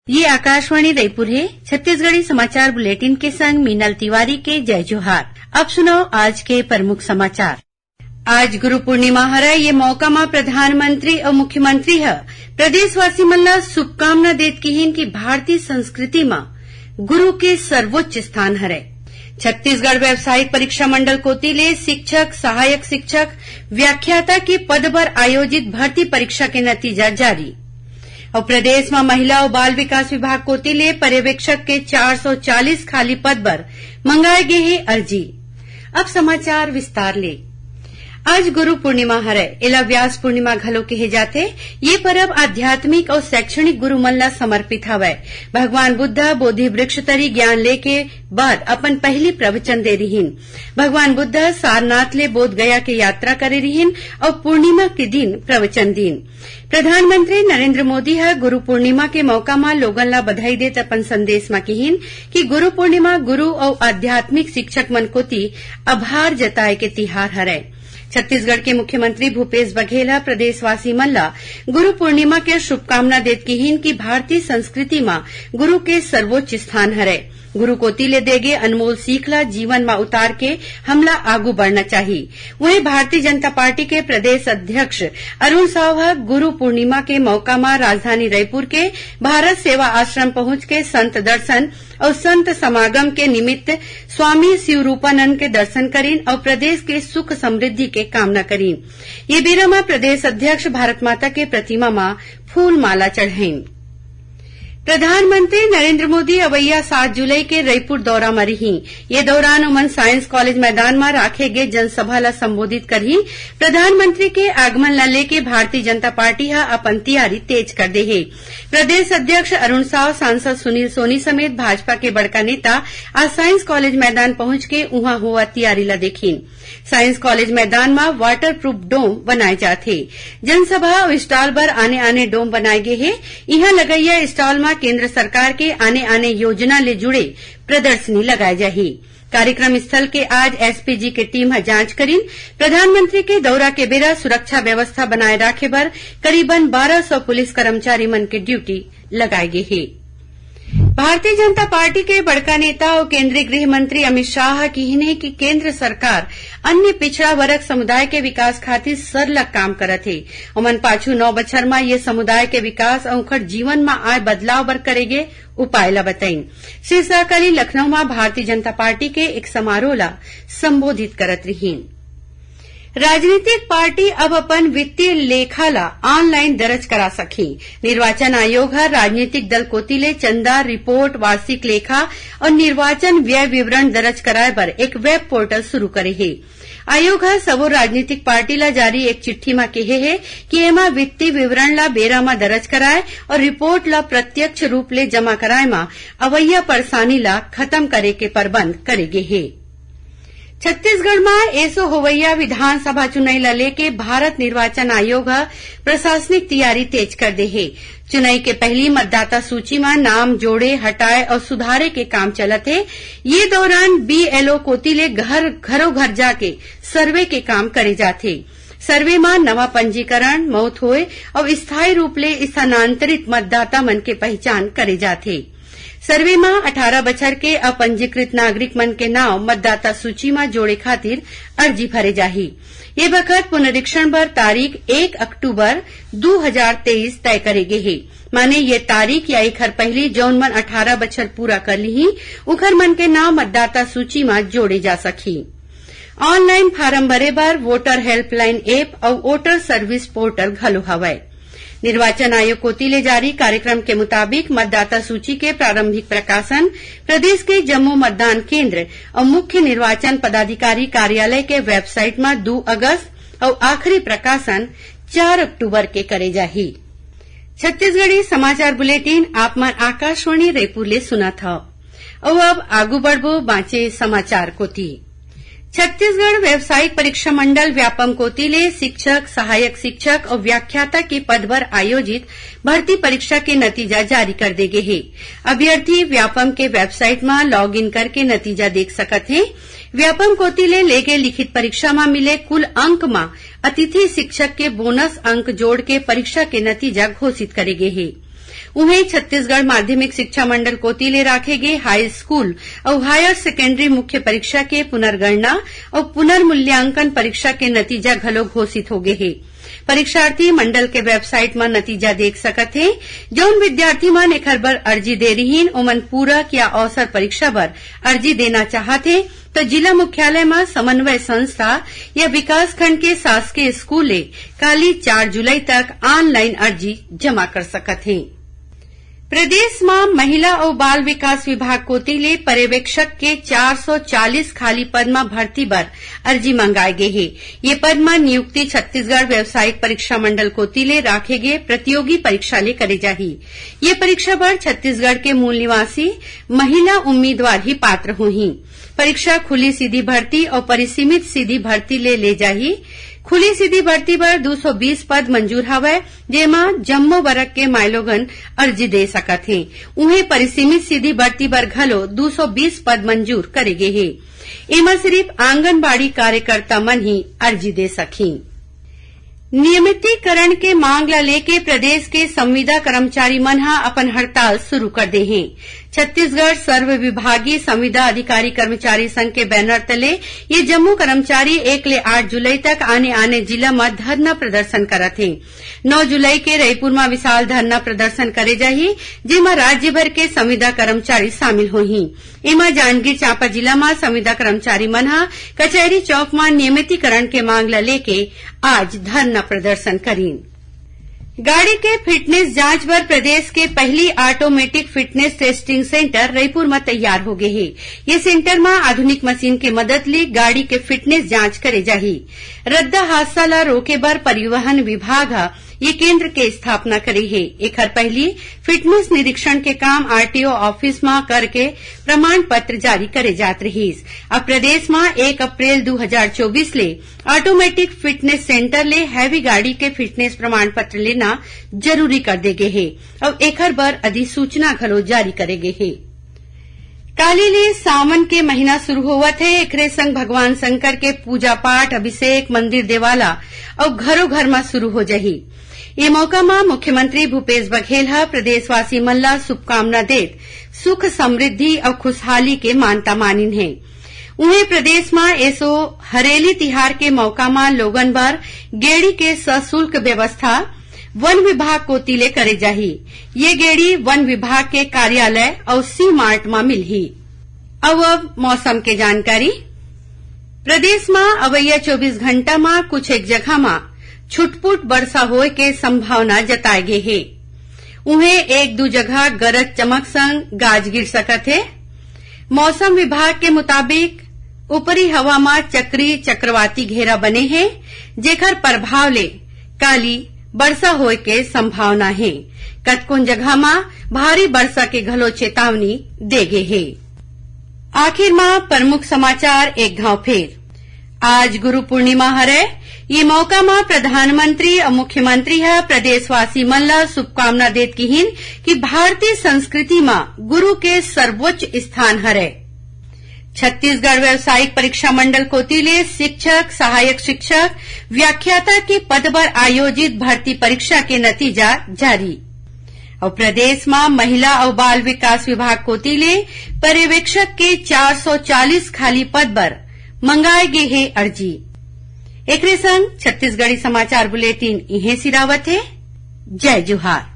ये आकाशवाणी रायपुर है। छत्तीसगढ़ी समाचार बुलेटिन के संग मीनल तिवारी के जय जोहार। अब सुनो आज के प्रमुख समाचार। आज गुरु पूर्णिमा हरय। ये मौका में प्रधानमंत्री और मुख्यमंत्री ह प्रदेशवासी मन ला शुभकामना देत किहिन कि भारतीय संस्कृति में गुरु के सर्वोच्च स्थान हरय। छत्तीसगढ़ व्यावसायिक परीक्षा मंडल कोती ले शिक्षक, सहायक शिक्षक, व्याख्याता के पद पर आयोजित भर्ती परीक्षा के नतीजा जारी। और प्रदेश में महिला और बाल विकास विभाग कोती ले पर्यवेक्षक के 440 खाली पद पर मंगाए गए हैं अर्जी। अब समाचार विस्तार ले। आज गुरु पूर्णिमा हरय। एला व्यास पूर्णिमा घलो कहे जाथे। ये पर्व आध्यात्मिक और शैक्षणिक गुरु मन ला समर्पित हवय। भगवान बुद्ध बोधि वृक्ष तरी ज्ञान लेके बाद अपन पहली प्रवचन दे रहीन। भगवान बुद्ध सारनाथ ले बोध गया के यात्रा करे रहीन और पूर्णिमा के दिन प्रवचन दीन। प्रधानमंत्री नरेंद्र मोदी ह गुरु पूर्णिमा के मौका में लोगन ला बधाई देत अपन संदेश में कहिन कि गुरु पूर्णिमा गुरु और आध्यात्मिक शिक्षक मन कोती आभार जताए के तिहार हरय। छत्तीसगढ़ के मुख्यमंत्री भूपेश बघेल प्रदेशवासी मन ला गुरु पूर्णिमा के शुभकामना देत किहिन कि भारतीय संस्कृति में गुरु के सर्वोच्च स्थान हरय। गुरु कोती ले देगे अनमोल सीख ला जीवन में उतार के हमला आगू बढ़ना चाहिए। वहीं भारतीय जनता पार्टी के प्रदेश अध्यक्ष अरुण साव गुरु पूर्णिमा के मौका में राजधानी रायपुर के भारत सेवा आश्रम पहुंच के संत दर्शन और संत समागम के निमित्त स्वामी शिवरूपानंद के दर्शन करीन और प्रदेश के सुख समृद्धि के कामना करीन। ये बेरा में प्रदेश अध्यक्ष भारत माता के प्रतिमा में फूल माला चढ़ाईन। प्रधानमंत्री नरेंद्र मोदी अवैया 7 जुलाई के रायपुर दौरा में रही। ये दौरान उमन साइंस कॉलेज मैदान में राखे गए जनसभा ला संबोधित करही। प्रधानमंत्री के आगमन ला लेके भारतीय जनता पार्टी हा अपन तैयारी तेज कर दे है। प्रदेश अध्यक्ष अरुण साव, सांसद सुनील सोनी समेत भाजपा के बड़का नेता आज साइंस कॉलेज मैदान पहुंच के उहां हुआ तैयारी ला देखीन। साइंस कॉलेज मैदान में वाटर प्रूफ डोम बनाए जाथे। जनसभा और स्टॉल पर आने डोम बनाए गए हैं। यहाँ लगैया स्टॉल में केंद्र सरकार के आने योजना ले जुड़े प्रदर्शनी लगाए जाही। कार्यक्रम स्थल के आज एसपीजी के टीम जांच करीन। प्रधानमंत्री के दौरा के बेरा सुरक्षा व्यवस्था बनाए राखे बर करीबन 1200 पुलिस कर्मचारी मन के ड्यूटी लगाए गए हैं। भारतीय जनता पार्टी के बड़का नेता और केंद्रीय गृह मंत्री अमित शाह कहने कि केंद्र सरकार अन्य पिछड़ा वर्ग समुदाय के विकास खातिर सरलग काम करत है। ओमन पाछू 9 बछर में ये समुदाय के विकास और उनकर जीवन में आए बदलाव बर करेगे उपाय ला बताईन। श्री शाह कल लखनऊ में भारतीय जनता पार्टी के एक समारोह ला संबोधित करत रहीन। राजनीतिक पार्टी अब अपन वित्तीय लेखा ला ऑनलाइन दर्ज करा सकी। निर्वाचन आयोग राजनीतिक दल कोती ले चंदा, रिपोर्ट, वार्षिक लेखा और निर्वाचन व्यय विवरण दर्ज कराए बर एक वेब पोर्टल शुरू करे है। आयोग सबो राजनीतिक पार्टी ला जारी एक चिट्ठी में कहे है कि एमा वित्तीय विवरण ला बेरा में दर्ज कराए और रिपोर्ट ला प्रत्यक्ष रूप ले जमा कराए में अवैया परेशानी ला खत्म करे के प्रबंध करे गे है। छत्तीसगढ़ में ऐसो होवैया विधानसभा चुनाव ला लेके भारत निर्वाचन आयोग प्रशासनिक तैयारी तेज कर दे है। चुनाव के पहली मतदाता सूची में नाम जोड़े, हटाए और सुधारे के काम चलत है। ये दौरान बीएलओ कोती ले घरों घर जाके सर्वे के काम करे जाथे। सर्वे में नवा पंजीकरण, मौत होए और स्थायी रूप ले स्थानांतरित मतदाता मन के पहचान करे जाथे। सर्वे में 18 बछर के अपंजीकृत नागरिक मन के नाव मतदाता सूची में जोड़े खातिर अर्जी भरे जाही। ये बखत पुनरीक्षण बर तारीख 1 अक्टूबर 2023 तय करे गे है। माने ये तारीख या एक हर पहली जौन मन 18 बछर पूरा कर ली उखर मन के नाव मतदाता सूची में जोड़े जा सकी। ऑनलाइन फार्म भरे बर वोटर हेल्पलाइन ऐप और वोटर सर्विस पोर्टल घलो हवय। निर्वाचन आयोग कोती ले जारी कार्यक्रम के मुताबिक मतदाता सूची के प्रारंभिक प्रकाशन प्रदेश के जम्मू मतदान केंद्र और मुख्य निर्वाचन पदाधिकारी कार्यालय के वेबसाइट में 2 अगस्त और आखिरी प्रकाशन 4 अक्टूबर के करे जाही। छत्तीसगढ़ी समाचार बुलेटिन आप मन आकाशवाणी रायपुर ले सुना था। और अब आगू बढ़बो बाँचे समाचार कोती। छत्तीसगढ़ व्यावसायिक परीक्षा मंडल व्यापम कोती ले शिक्षक, सहायक शिक्षक और व्याख्याता के पद पर आयोजित भर्ती परीक्षा के नतीजा जारी कर दे गए है। अभ्यर्थी व्यापम के वेबसाइट में लॉग इन करके नतीजा देख सकत है। व्यापम कोती ले लेगे लिखित परीक्षा में मिले कुल अंक में अतिथि शिक्षक के बोनस अंक जोड़ के परीक्षा के नतीजा घोषित करे गए है। उन्हें छत्तीसगढ़ माध्यमिक शिक्षा मंडल कोती ले राखे गे हाई स्कूल और हायर सेकेंडरी मुख्य परीक्षा के पुनर्गणना और पुनर्मूल्यांकन परीक्षा के नतीजा घलो घोषित हो गए हे। परीक्षार्थी मंडल के वेबसाइट में नतीजा देख सकत हे। जौन विद्यार्थी मन एखर बर अर्जी दे रहीन ओमन पूरक या अवसर परीक्षा बर अर्जी देना चाहते तो जिला मुख्यालय में समन्वय संस्था या विकास खंड के शासकीय स्कूल ले काली 4 जुलाई तक ऑनलाइन अर्जी जमा कर सकत हे। प्रदेश में महिला और बाल विकास विभाग कोती ले पर्यवेक्षक के 440 खाली पद में भर्ती बर अर्जी मंगाए गए हे। ये पद में नियुक्ति छत्तीसगढ़ व्यावसायिक परीक्षा मंडल कोती ले राखे गए प्रतियोगी परीक्षा ले करे जाही। ये परीक्षा बर छत्तीसगढ़ के मूल निवासी महिला उम्मीदवार ही पात्र होही। परीक्षा खुली सीधी भर्ती और परिसीमित सीधी भर्ती ले जाही। खुली सीधी भर्ती बर 220 पद मंजूर हवय, जेमा जम्मो वर्ग के माइलोगन अर्जी दे सकत हे। उन्हें परिसीमित सीधी भर्ती बर घलो 220 पद मंजूर करे गे हे। एमा सिर्फ आंगनबाड़ी कार्यकर्ता मन ही अर्जी दे सकही। नियमितीकरण के मांग ला लेके प्रदेश के संविदा कर्मचारी मन हा अपन हड़ताल शुरू कर दे हैं। छत्तीसगढ़ सर्व विभागीय संविदा अधिकारी कर्मचारी संघ के बैनर तले ये जम्मू कर्मचारी 1 ले 8 जुलाई तक आने जिला में धरना प्रदर्शन करत हैं। 9 जुलाई के रायपुर में विशाल धरना प्रदर्शन करे जाही, जेमा राज्य भर के संविदा कर्मचारी शामिल होही। एमा जांजगीर चांपा जिला में संविदा कर्मचारी मन हा कचहरी चौक में नियमितीकरण के मांग ला लेके आज धरना प्रदर्शन करीन। गाड़ी के फिटनेस जांच बर प्रदेश के पहली automatic fitness testing centre Raipur में तैयार हो गए है। ये सेंटर में आधुनिक मशीन के मदद ले गाड़ी के फिटनेस जांच करे जाही। रद्दा हादसा ला रोके बर परिवहन विभाग ये केंद्र के स्थापना करी है। एखर पहली फिटनेस निरीक्षण के काम आरटीओ ऑफिस में करके प्रमाण पत्र जारी करे जात रहीस। अब प्रदेश में 1 अप्रैल 2024 ले ऑटोमेटिक फिटनेस सेंटर ले हैवी गाड़ी के फिटनेस प्रमाण पत्र लेना जरूरी कर दे गए है। अब एखर बर अधिसूचना घलो जारी करे गए है। काली ले सावन के महीना शुरू होवत है। एकरे संग भगवान शंकर के पूजा पाठ अभिषेक मंदिर देवाला और घरों घर में शुरू हो जाही। ये मौका में मुख्यमंत्री भूपेश बघेल हा प्रदेशवासी मन ला शुभकामना देत सुख समृद्धि और खुशहाली के मानता मानिन है। उन्हें प्रदेश में ऐसो हरेली तिहार के मौका में लोगन बर गेड़ी के सशुल्क व्यवस्था वन विभाग कोती ले करे जाही। ये गेड़ी वन विभाग के कार्यालय और सी मार्ट में मिलही। अब मौसम के जानकारी। प्रदेश में अवैया 24 घंटा में कुछ एक जगह में छुटपुट वर्षा होए के संभावना जताए गे हे। उन्हें 1-2 जगह गरज चमक संग गाज गिर सकत है। मौसम विभाग के मुताबिक ऊपरी हवा में चक्रवाती घेरा बने हैं, जेकर प्रभाव ले काली वर्षा होए के संभावना है। कतकोन जगह में भारी वर्षा के घलो चेतावनी दे गे है। आखिर में प्रमुख समाचार एक घाव फेर। आज गुरु पूर्णिमा हरे। ये मौका में प्रधानमंत्री और मुख्यमंत्री है प्रदेशवासी मन ला शुभकामना देत किहिन कि भारतीय संस्कृति में गुरु के सर्वोच्च स्थान हरे। छत्तीसगढ़ व्यावसायिक परीक्षा मंडल कोती ले शिक्षक, सहायक शिक्षक, व्याख्याता के पद पर आयोजित भर्ती परीक्षा के नतीजा जारी। और प्रदेश में महिला और बाल विकास विभाग कोती ले पर्यवेक्षक के 440 खाली पद पर मंगाए गए है अर्जी। एकरे संग छत्तीसगढ़ी समाचार बुलेटिन इहे सिरावत है। जय जोहार।